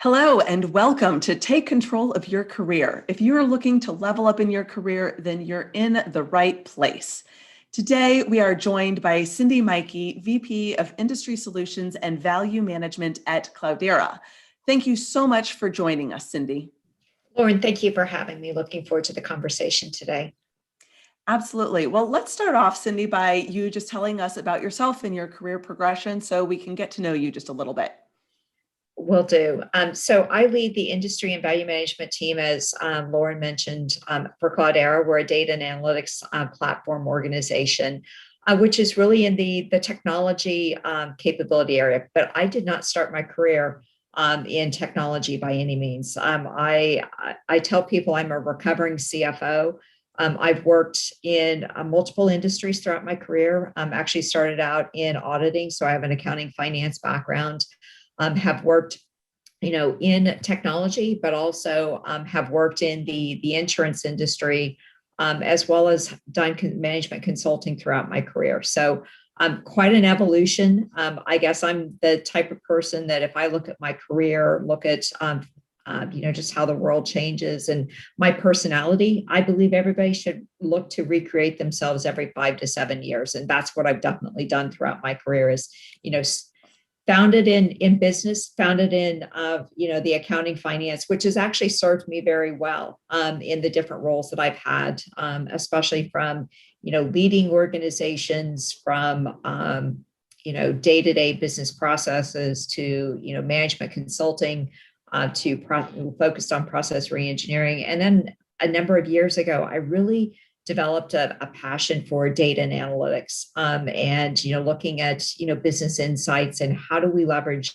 Hello and welcome to Take Control of Your Career. If you are looking to level up in your career, then you're in the right place. Today, we are joined by Cindy Maike, VP of Industry Solutions and Value Management at Cloudera. Thank you so much for joining us, Cindy. Lauren, thank you for having me. Looking forward to the conversation today. Absolutely. Well, let's start off, Cindy, by you just telling us about yourself and your career progression so we can get to know you just a little bit. Will do. So I lead the industry and value management team, as Lauren mentioned, for Cloudera. We're a data and analytics platform organization, which is really in the technology capability area. But I did not start my career in technology by any means. I tell people I'm a recovering CFO. I've worked in multiple industries throughout my career. Actually started out in auditing, so I have an accounting finance background. Have worked, in technology, but also have worked in the insurance industry, as well as done management consulting throughout my career. So quite an evolution. I guess I'm the type of person that if I look at my career, look at just how the world changes and my personality, I believe everybody should look to recreate themselves every 5 to 7 years. And that's what I've definitely done throughout my career is, founded in business, founded in, the accounting finance, which has actually served me very well in the different roles that I've had, especially from, leading organizations, from, day-to-day business processes to, management consulting, focused on process reengineering. And then a number of years ago, I really developed a passion for data and analytics, and looking at business insights and how do we leverage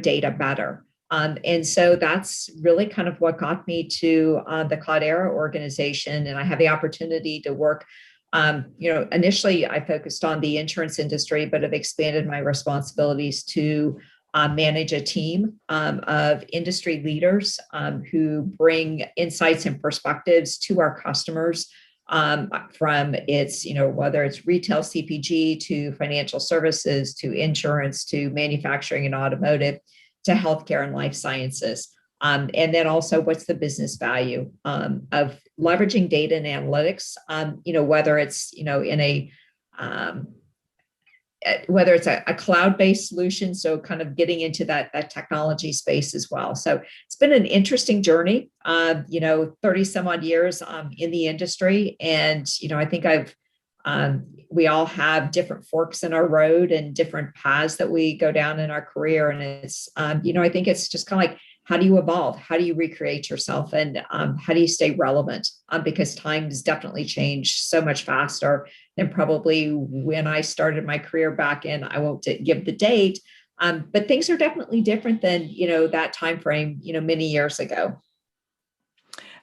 data better. And so that's really kind of what got me to the Cloudera organization, and I had the opportunity to work. Initially I focused on the insurance industry, but have expanded my responsibilities to manage a team of industry leaders who bring insights and perspectives to our customers. From its, whether it's retail CPG to financial services, to insurance, to manufacturing and automotive, to healthcare and life sciences. And then also what's the business value of leveraging data and analytics, whether it's, whether it's a cloud-based solution, so kind of getting into that technology space as well. So it's been an interesting journey, 30 some odd years in the industry. And, I think we all have different forks in our road and different paths that we go down in our career. And it's, I think it's just kind of like, how do you evolve? How do you recreate yourself? And how do you stay relevant? Because times definitely changed so much faster than probably when I started my career back in, I won't give the date, but things are definitely different than, that time frame, many years ago.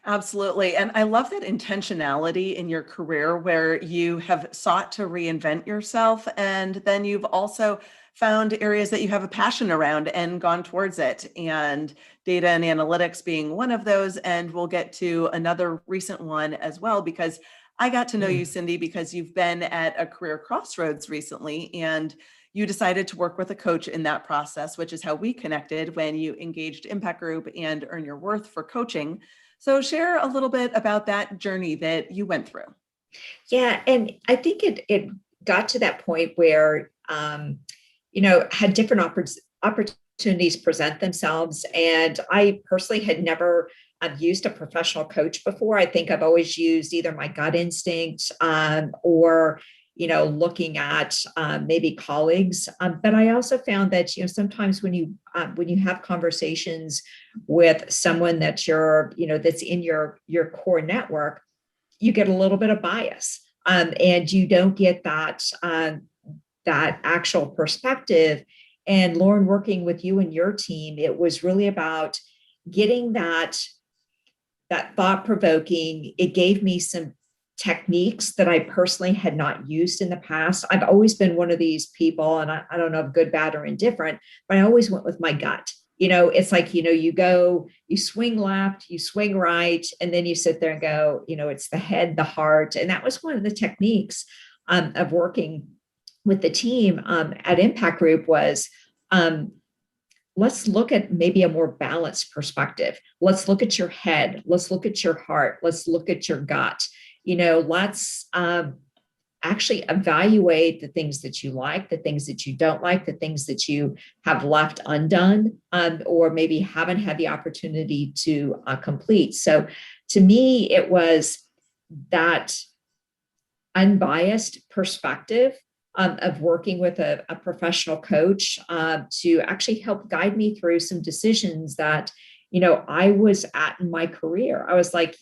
Absolutely. And I love that intentionality in your career where you have sought to reinvent yourself. And then you've also found areas that you have a passion around and gone towards it. And data and analytics being one of those. And we'll get to another recent one as well, because I got to know you, Cindy, because you've been at a career crossroads recently and you decided to work with a coach in that process, which is how we connected when you engaged Impact Group and Earn Your Worth for coaching. So share a little bit about that journey that you went through. Yeah. And I think it got to that point where, had different opportunities present themselves. And I personally had never used a professional coach before. I think I've always used either my gut instinct or, looking at maybe colleagues. But I also found that, sometimes when you have conversations with someone that that's in your core network, you get a little bit of bias and you don't get that actual perspective. And Lauren, working with you and your team, it was really about getting that thought-provoking. It gave me some techniques that I personally had not used in the past. I've always been one of these people, and I don't know if good, bad, or indifferent, but I always went with my gut. It's like, you swing left, you swing right, and then you sit there and go, it's the head, the heart. And that was one of the techniques of working with the team at Impact Group was let's look at maybe a more balanced perspective. Let's look at your head. Let's look at your heart. Let's look at your gut. Let's actually evaluate the things that you like, the things that you don't like, the things that you have left undone, or maybe haven't had the opportunity to complete. So to me, it was that unbiased perspective of working with a professional coach to actually help guide me through some decisions that, I was at in my career. I was like,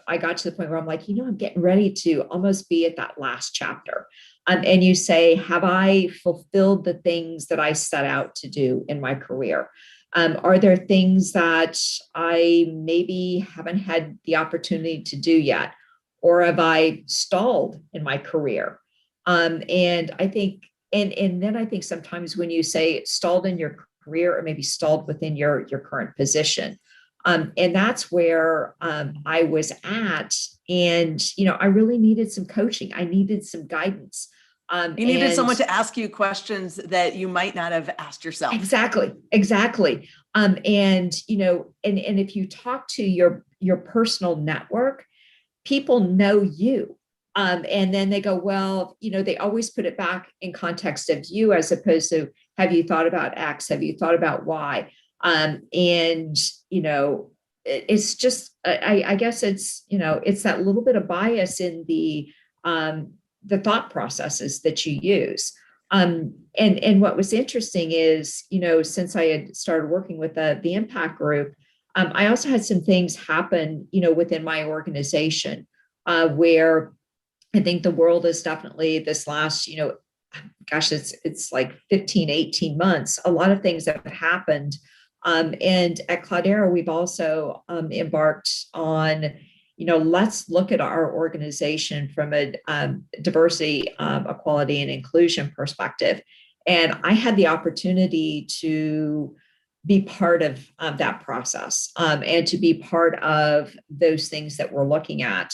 I got to the point where I'm like, I'm getting ready to almost be at that last chapter. And you say, have I fulfilled the things that I set out to do in my career? Are there things that I maybe haven't had the opportunity to do yet? Or have I stalled in my career? And I think, and then I think sometimes when you say stalled in your career or maybe stalled within your current position, and that's where I was at. And, I really needed some coaching. I needed some guidance. You needed someone to ask you questions that you might not have asked yourself. Exactly. And if you talk to your personal network, people know you. And then they go, well, they always put it back in context of you as opposed to, have you thought about X? Have you thought about Y? It's just, I guess it's that little bit of bias in the thought processes that you use. And what was interesting is, since I had started working with the Impact Group, I also had some things happen, within my organization where I think the world is definitely this last, it's like 15, 18 months, a lot of things that have happened. And at Cloudera, we've also embarked on, let's look at our organization from a diversity, equality, and inclusion perspective. And I had the opportunity to be part of that process and to be part of those things that we're looking at.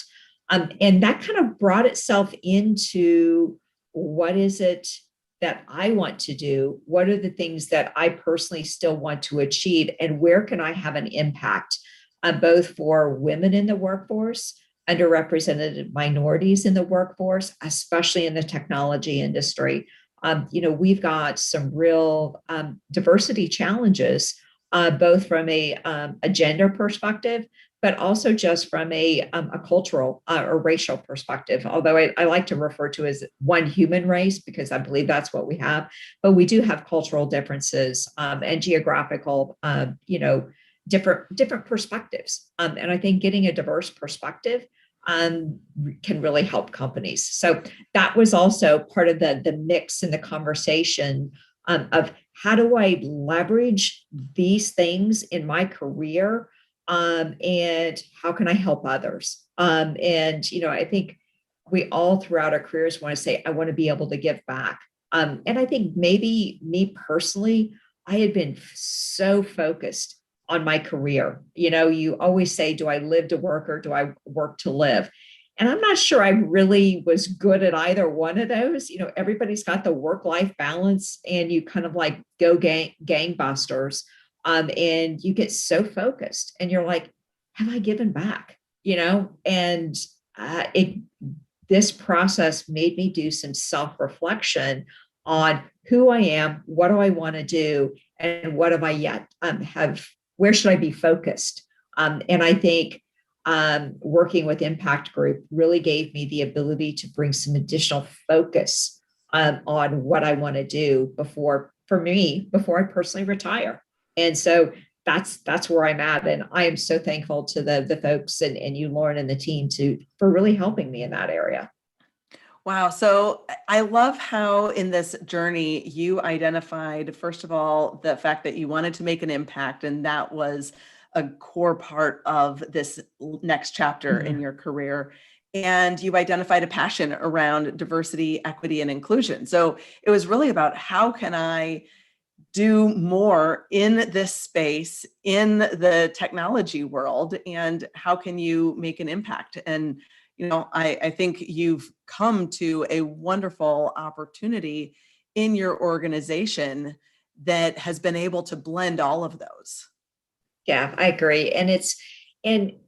And that kind of brought itself into what is it that I want to do? What are the things that I personally still want to achieve? And where can I have an impact both for women in the workforce, underrepresented minorities in the workforce, especially in the technology industry? We've got some real diversity challenges, both from a gender perspective, but also just from a cultural or racial perspective. Although I like to refer to as one human race, because I believe that's what we have, but we do have cultural differences and geographical, different perspectives. And I think getting a diverse perspective can really help companies. So that was also part of the mix in the conversation of how do I leverage these things in my career, and how can I help others? I think we all throughout our careers want to say, I want to be able to give back. And I think maybe me personally, I had been so focused on my career. You always say, do I live to work or do I work to live? And I'm not sure I really was good at either one of those. Everybody's got the work-life balance and you kind of like go gangbusters. And you get so focused and you're like, have I given back? And this process made me do some self-reflection on who I am, what do I want to do, and what have I yet where should I be focused? And I think working with Impact Group really gave me the ability to bring some additional focus on what I want to do before I personally retire. And so that's where I'm at. And I am so thankful to the folks and you, Lauren, and the team for really helping me in that area. Wow. So I love how in this journey you identified, first of all, the fact that you wanted to make an impact, and that was a core part of this next chapter in your career. And you identified a passion around diversity, equity, and inclusion. So it was really about how can I do more in this space in the technology world, and how can you make an impact? And I think you've come to a wonderful opportunity in your organization that has been able to blend all of those. Yeah, I agree. And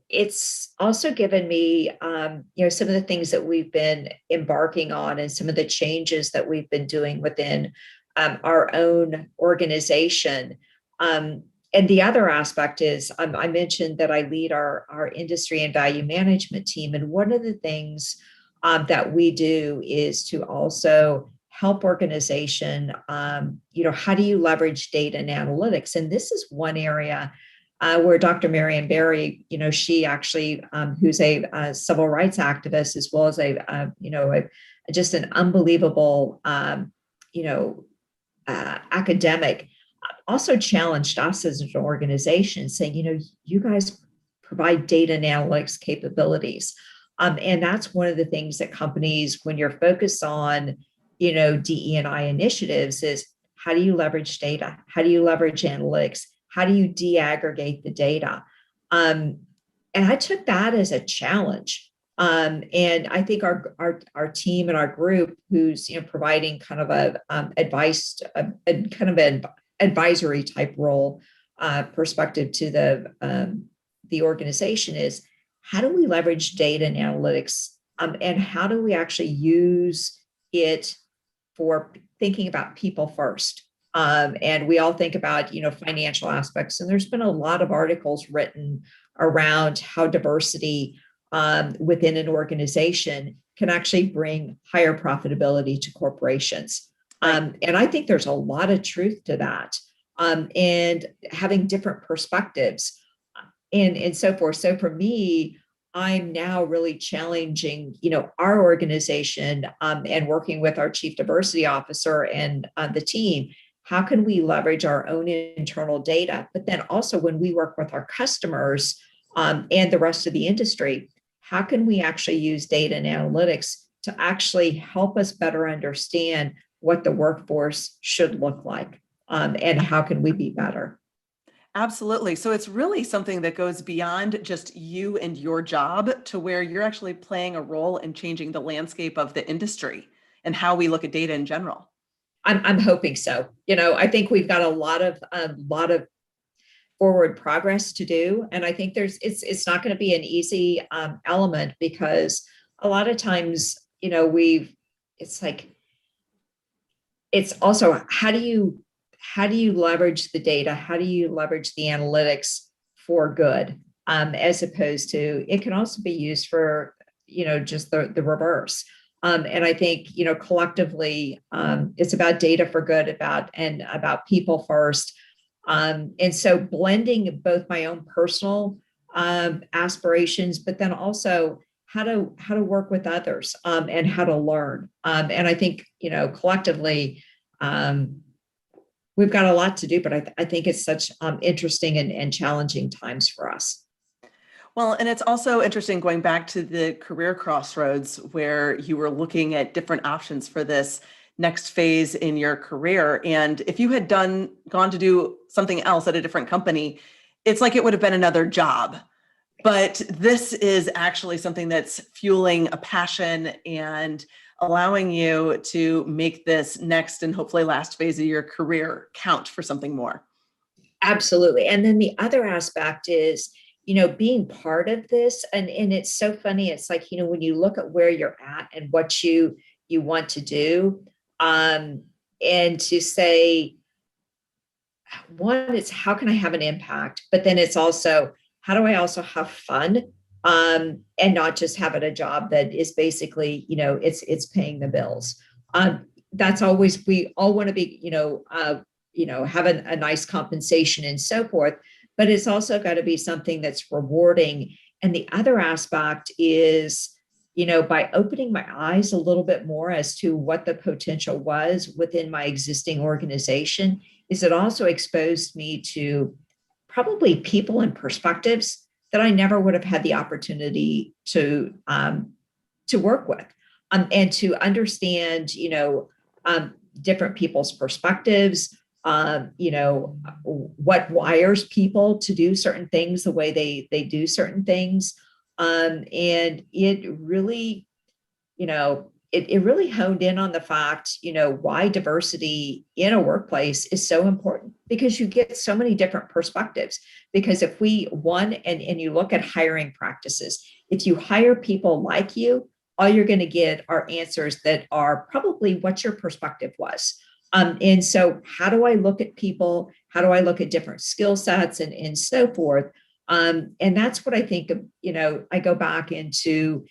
it's also given me, some of the things that we've been embarking on and some of the changes that we've been doing within our own organization. And the other aspect is I mentioned that I lead our industry and value management team. And one of the things that we do is to also help organization, how do you leverage data and analytics? And this is one area where Dr. Marianne Barry, she actually, who's a civil rights activist, as well as just an unbelievable, academic, also challenged us as an organization, saying, you guys provide data and analytics capabilities. And that's one of the things that companies, when you're focused on, DE&I initiatives, is how do you leverage data? How do you leverage analytics? How do you de-aggregate the data? And I took that as a challenge. And I think our team and our group, who's providing kind of a advice, a kind of an advisory type role perspective to the organization, is how do we leverage data and analytics, and how do we actually use it for thinking about people first? And we all think about, financial aspects. And there's been a lot of articles written around how diversity within an organization can actually bring higher profitability to corporations. And I think there's a lot of truth to that, and having different perspectives and so forth. So for me, I'm now really challenging, our organization and working with our chief diversity officer and the team. How can we leverage our own internal data? But then also when we work with our customers and the rest of the industry, how can we actually use data and analytics to actually help us better understand what the workforce should look like, and how can we be better? Absolutely. So it's really something that goes beyond just you and your job, to where you're actually playing a role in changing the landscape of the industry and how we look at data in general. I'm hoping so. I think we've got a lot of forward progress to do, and I think it's not going to be an easy element, because a lot of times, it's also how do you leverage the data? How do you leverage the analytics for good, as opposed to, it can also be used for, just the reverse. And I think, collectively, it's about data for good, about people first. And so blending both my own personal aspirations, but then also how to work with others, and how to learn. And I think, collectively, we've got a lot to do, but I think it's such interesting and challenging times for us. Well, and it's also interesting going back to the career crossroads, where you were looking at different options for this next phase in your career. And if you had gone to do something else at a different company, it's like it would have been another job. But this is actually something that's fueling a passion and allowing you to make this next and hopefully last phase of your career count for something more. Absolutely. And then the other aspect is, being part of this. And it's so funny. It's like, when you look at where you're at and what you want to do, and to say, one, it's how can I have an impact? But then it's also, how do I also have fun? And not just having a job that is basically, it's paying the bills. That's always, we all want to be, having a nice compensation and so forth, but it's also got to be something that's rewarding. And the other aspect is, by opening my eyes a little bit more as to what the potential was within my existing organization, is it also exposed me to probably people and perspectives that I never would have had the opportunity to work with, and to understand, different people's perspectives, what wires people to do certain things the way they do certain things. And it really, it really honed in on the fact, why diversity in a workplace is so important, because you get so many different perspectives. Because if and you look at hiring practices, if you hire people like you, all you're going to get are answers that are probably what your perspective was. And so how do I look at people? How do I look at different skill sets and so forth? And that's what I think of, I go back into,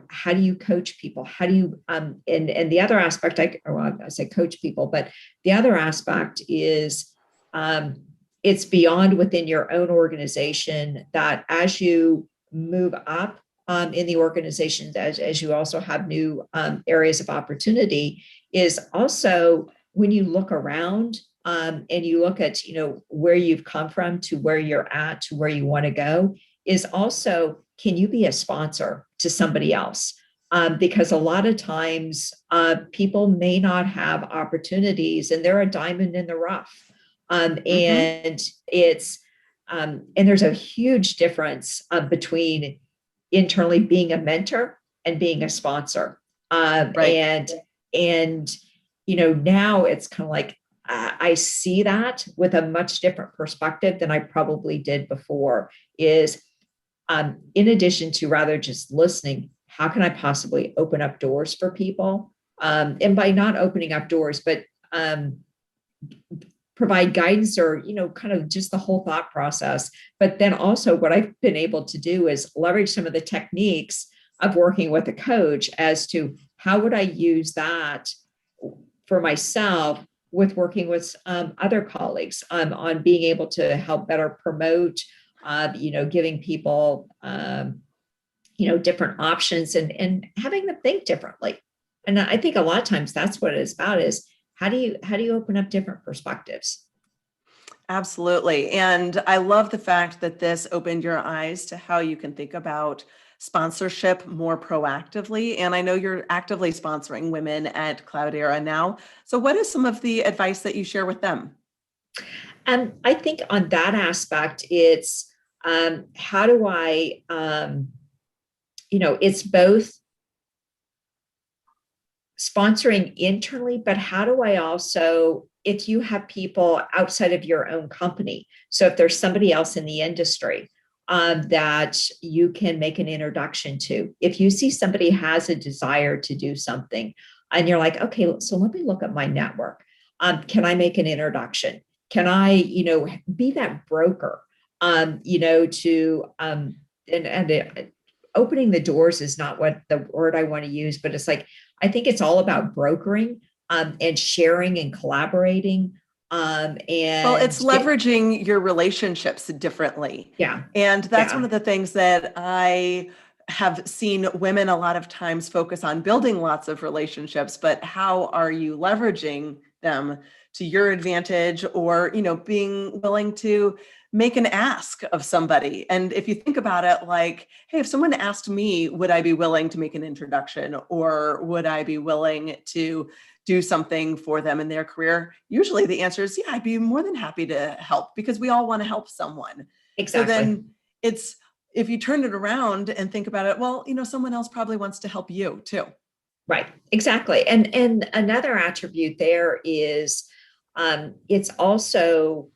how do you coach people? How do you, and the other aspect, I say coach people, but the other aspect is, it's beyond within your own organization, that as you move up in the organization, as you also have new areas of opportunity, is also when you look around and you look at, where you've come from to where you're at to where you want to go, is also, can you be a sponsor to somebody else? Because a lot of times people may not have opportunities and they're a diamond in the rough. And it's, and there's a huge difference between internally being a mentor and being a sponsor. Right. And now it's kind of like, I see that with a much different perspective than I probably did before, is in addition to rather just listening, how can I possibly open up doors for people? And by not opening up doors, but provide guidance or, kind of just the whole thought process. But then also what I've been able to do is leverage some of the techniques of working with a coach as to how would I use that for myself with working with other colleagues on being able to help better promote, giving people, different options and having them think differently. And I think a lot of times that's what it's about, is how do you open up different perspectives? Absolutely. And I love the fact that this opened your eyes to how you can think about sponsorship more proactively. And I know you're actively sponsoring women at Cloudera now. So what is some of the advice that you share with them? And I think on that aspect, it's how do I, it's both sponsoring internally, but how do I also, if you have people outside of your own company, so if there's somebody else in the industry that you can make an introduction to, if you see somebody has a desire to do something and you're like, okay, so let me look at my network. Can I make an introduction? Can I, be that broker, to, opening the doors is not what the word I want to use, but it's like, I think it's all about brokering and sharing and collaborating. And Well, it's leveraging your relationships differently. Yeah. And that's one Yeah. of the things that I have seen women a lot of times focus on, building lots of relationships, but how are you leveraging them to your advantage, or, being willing to make an ask of somebody. And if you think about it, like, hey, if someone asked me, would I be willing to make an introduction, or would I be willing to do something for them in their career? Usually the answer is, yeah, I'd be more than happy to help, because we all want to help someone. So Exactly. then it's, if you turn it around and think about it, well, someone else probably wants to help you too. Right. Exactly. And another attribute there is it's also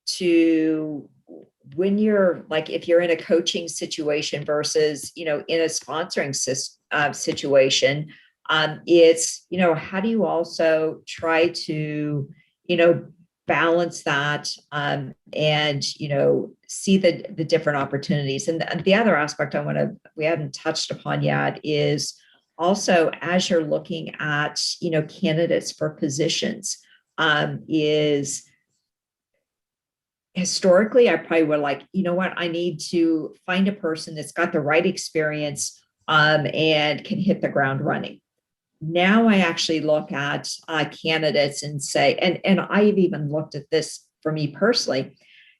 to, when you're like, if you're in a coaching situation versus, in a sponsoring situation, it's, how do you also try to, balance that and, see the different opportunities. And the other aspect we haven't touched upon yet is also, as you're looking at, candidates for positions, is historically, I probably would like, what, I need to find a person that's got the right experience and can hit the ground running. Now I actually look at candidates and say, and I've even looked at this for me personally,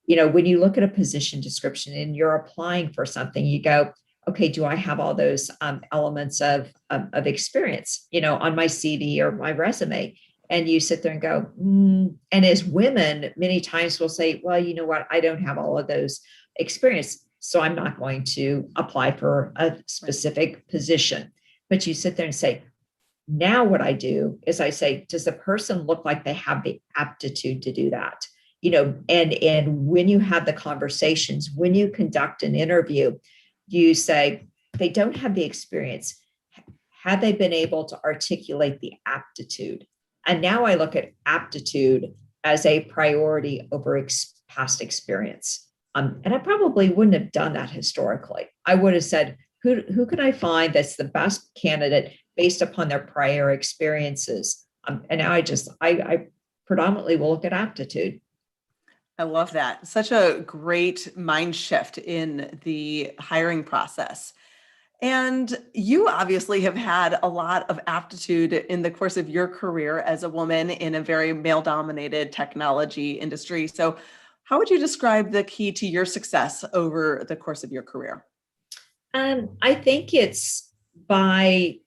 when you look at a position description and you're applying for something, you go, okay, do I have all those elements of experience, on my CV or my resume? And you sit there and go, and as women, many times will say, well, you know what, I don't have all of those experience, so I'm not going to apply for a specific position. But you sit there and say, Now what I do is I say, does the person look like they have the aptitude to do that? And when you have the conversations, when you conduct an interview, you say they don't have the experience. Have they been able to articulate the aptitude? And now I look at aptitude as a priority over past experience. And I probably wouldn't have done that historically. I would have said, who can I find that's the best candidate based upon their prior experiences? And now I predominantly will look at aptitude. I love that. Such a great mind shift in the hiring process. And you obviously have had a lot of aptitude in the course of your career as a woman in a very male dominated technology industry. So, how would you describe the key to your success over the course of your career? I think it's by,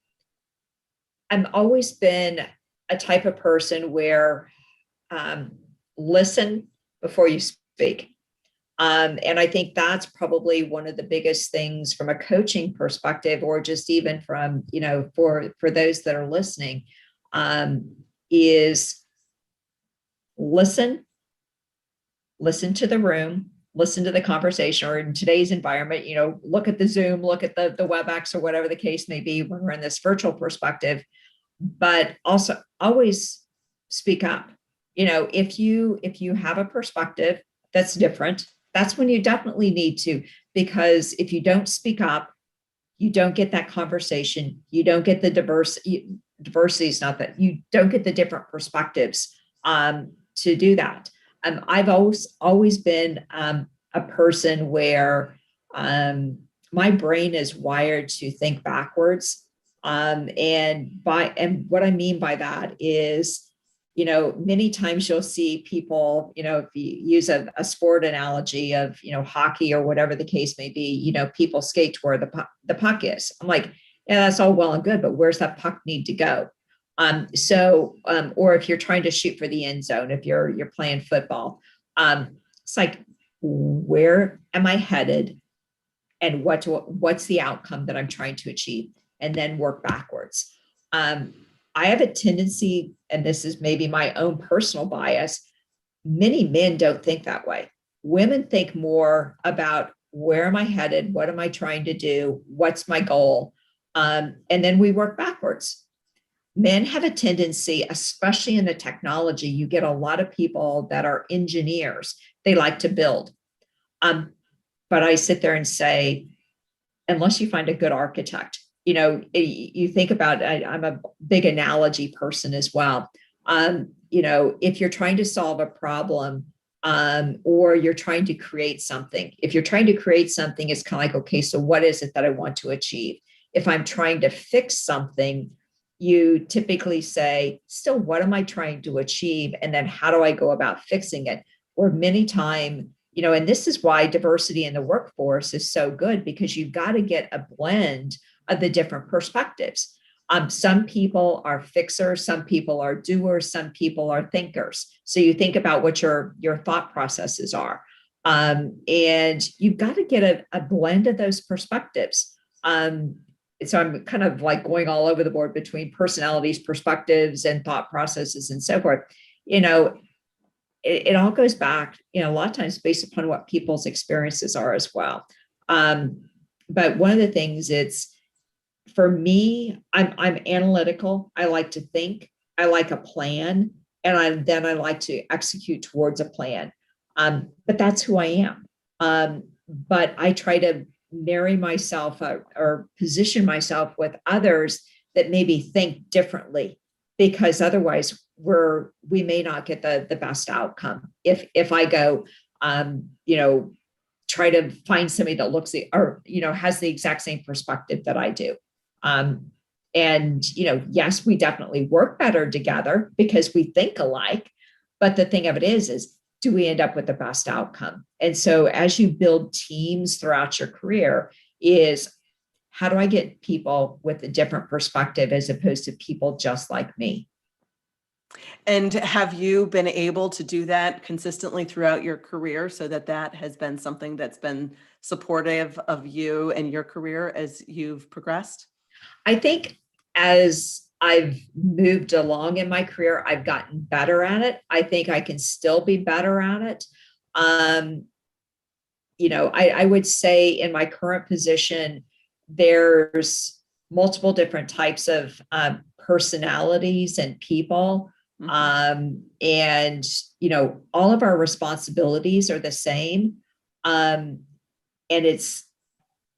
I've always been a type of person where listen before you speak. And I think that's probably one of the biggest things from a coaching perspective, or just even from, for those that are listening, is listen to the room, listen to the conversation, or in today's environment, look at the Zoom, look at the WebEx or whatever the case may be when we're in this virtual perspective, but also always speak up. If you have a perspective that's different, that's when you definitely need to, because if you don't speak up, you don't get that conversation. You don't get the diversity is not that you don't get the different perspectives to do that. I've always been a person where my brain is wired to think backwards. And what I mean by that is, many times you'll see people, if you use a sport analogy of, hockey or whatever the case may be, people skate to where the puck is. I'm like, yeah, that's all well and good, but where's that puck need to go? Or if you're trying to shoot for the end zone, if you're playing football, it's like, where am I headed? And what's the outcome that I'm trying to achieve? And then work backwards. I have a tendency, and this is maybe my own personal bias, many men don't think that way. Women think more about where am I headed? What am I trying to do? What's my goal? And then we work backwards. Men have a tendency, especially in the technology, you get a lot of people that are engineers. They like to build. But I sit there and say, unless you find a good architect, you think about, I'm a big analogy person as well. If you're trying to solve a problem, or you're trying to create something, if you're trying to create something, it's kind of like, okay, so what is it that I want to achieve? If I'm trying to fix something, you typically say, still, what am I trying to achieve? And then how do I go about fixing it? Or many times, and this is why diversity in the workforce is so good, because you've got to get a blend of the different perspectives. Some people are fixers, some people are doers, some people are thinkers. So you think about what your thought processes are. And you've got to get a blend of those perspectives. So I'm kind of like going all over the board between personalities, perspectives, and thought processes and so forth. It all goes back, a lot of times based upon what people's experiences are as well. But one of the things for me, I'm analytical. I like to think. I like a plan, and I like to execute towards a plan. But that's who I am. But I try to marry myself or position myself with others that maybe think differently, because otherwise we may not get the best outcome. If I go, try to find somebody that looks has the exact same perspective that I do. And yes, we definitely work better together because we think alike. But the thing of it is do we end up with the best outcome? And so as you build teams throughout your career, is how do I get people with a different perspective as opposed to people just like me? And have you been able to do that consistently throughout your career, so that has been something that's been supportive of you and your career as you've progressed? I think as I've moved along in my career. I've gotten better at it. I think I can still be better at it. I would say in my current position, there's multiple different types of personalities and people. And, all of our responsibilities are the same. And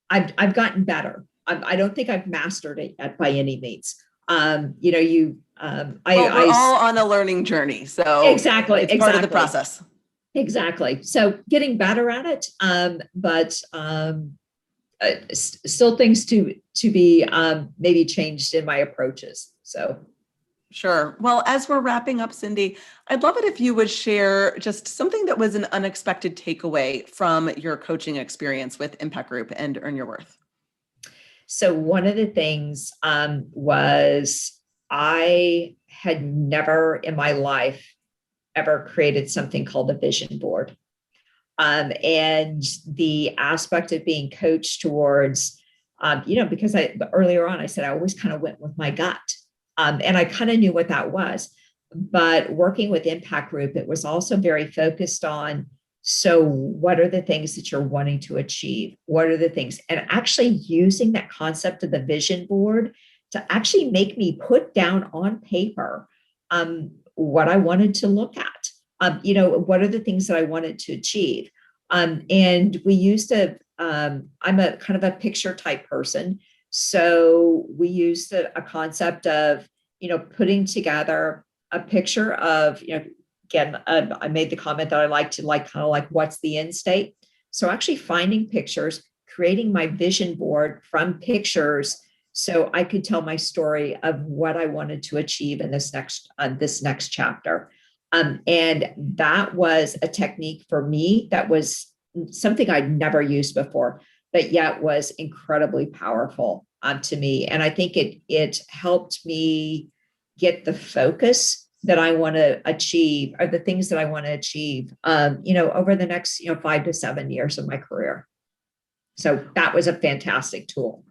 I've gotten better. I don't think I've mastered it yet by any means. We're all on a learning journey. So exactly, part of the process. Exactly. So getting better at it, but still things to be maybe changed in my approaches. So. Sure. Well, as we're wrapping up, Cindy, I'd love it if you would share just something that was an unexpected takeaway from your coaching experience with Impact Group and Earn Your Worth. So one of the things was I had never in my life ever created something called a vision board. And the aspect of being coached towards, because earlier on, I said, I always kind of went with my gut. And I kind of knew what that was. But working with Impact Group, it was also very focused on, so what are the things that you're wanting to achieve? What are the things? And actually using that concept of the vision board to actually make me put down on paper what I wanted to look at. What are the things that I wanted to achieve? And we used to, I'm a kind of a picture type person. So we used a concept of, putting together a picture of, again, I made the comment that I like to kind of like, what's the end state? So actually finding pictures, creating my vision board from pictures, so I could tell my story of what I wanted to achieve in this next chapter. And that was a technique for me that was something I'd never used before, but yet was incredibly powerful to me. And I think it helped me get the focus that I want to achieve, or the things that I want to achieve, over the next, 5 to 7 years of my career. So that was a fantastic tool.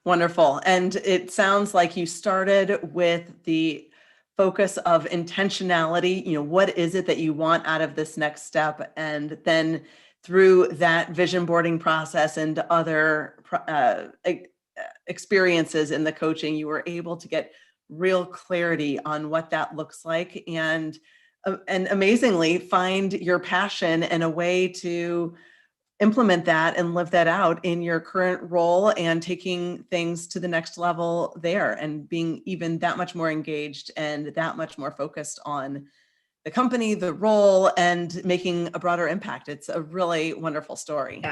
Wonderful. And it sounds like you started with the focus of intentionality. What is it that you want out of this next step? And then through that vision boarding process and other experiences in the coaching, you were able to get real clarity on what that looks like, and amazingly find your passion and a way to implement that and live that out in your current role, and taking things to the next level there, and being even that much more engaged and that much more focused on the company, the role, and making a broader impact. It's a really wonderful story.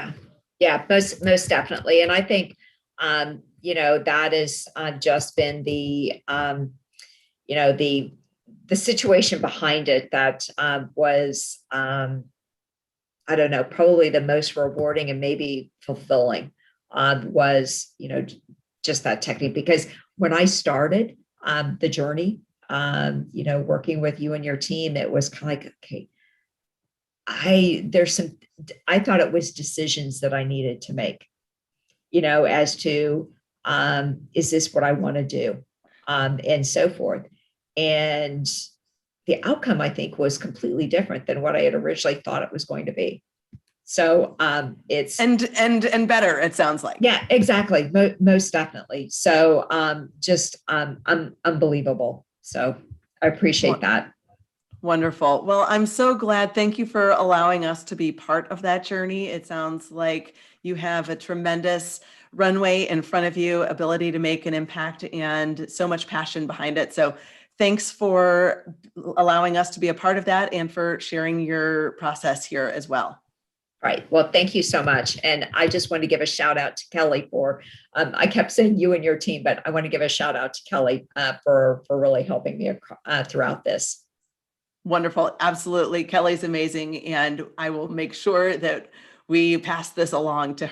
Yeah, most definitely. And I think, that has just been the situation behind it that was, I don't know, probably the most rewarding and maybe fulfilling was, just that technique. Because when I started the journey, working with you and your team, it was kind of like, okay, I thought it was decisions that I needed to make, as to, is this what I want to do? And so forth. And the outcome, I think, was completely different than what I had originally thought it was going to be. So it's and better, it sounds like. Yeah, exactly. Most definitely. So just unbelievable. So I appreciate that. Wonderful. Well, I'm so glad. Thank you for allowing us to be part of that journey. It sounds like you have a tremendous runway in front of you, ability to make an impact, and so much passion behind it. So thanks for allowing us to be a part of that, and for sharing your process here as well. Right. Well, thank you so much. And I just want to give a shout out to Kelly for, I kept saying you and your team, but I want to give a shout out to Kelly for really helping me throughout this. Wonderful. Absolutely. Kelly's amazing. And I will make sure that we pass this along to her.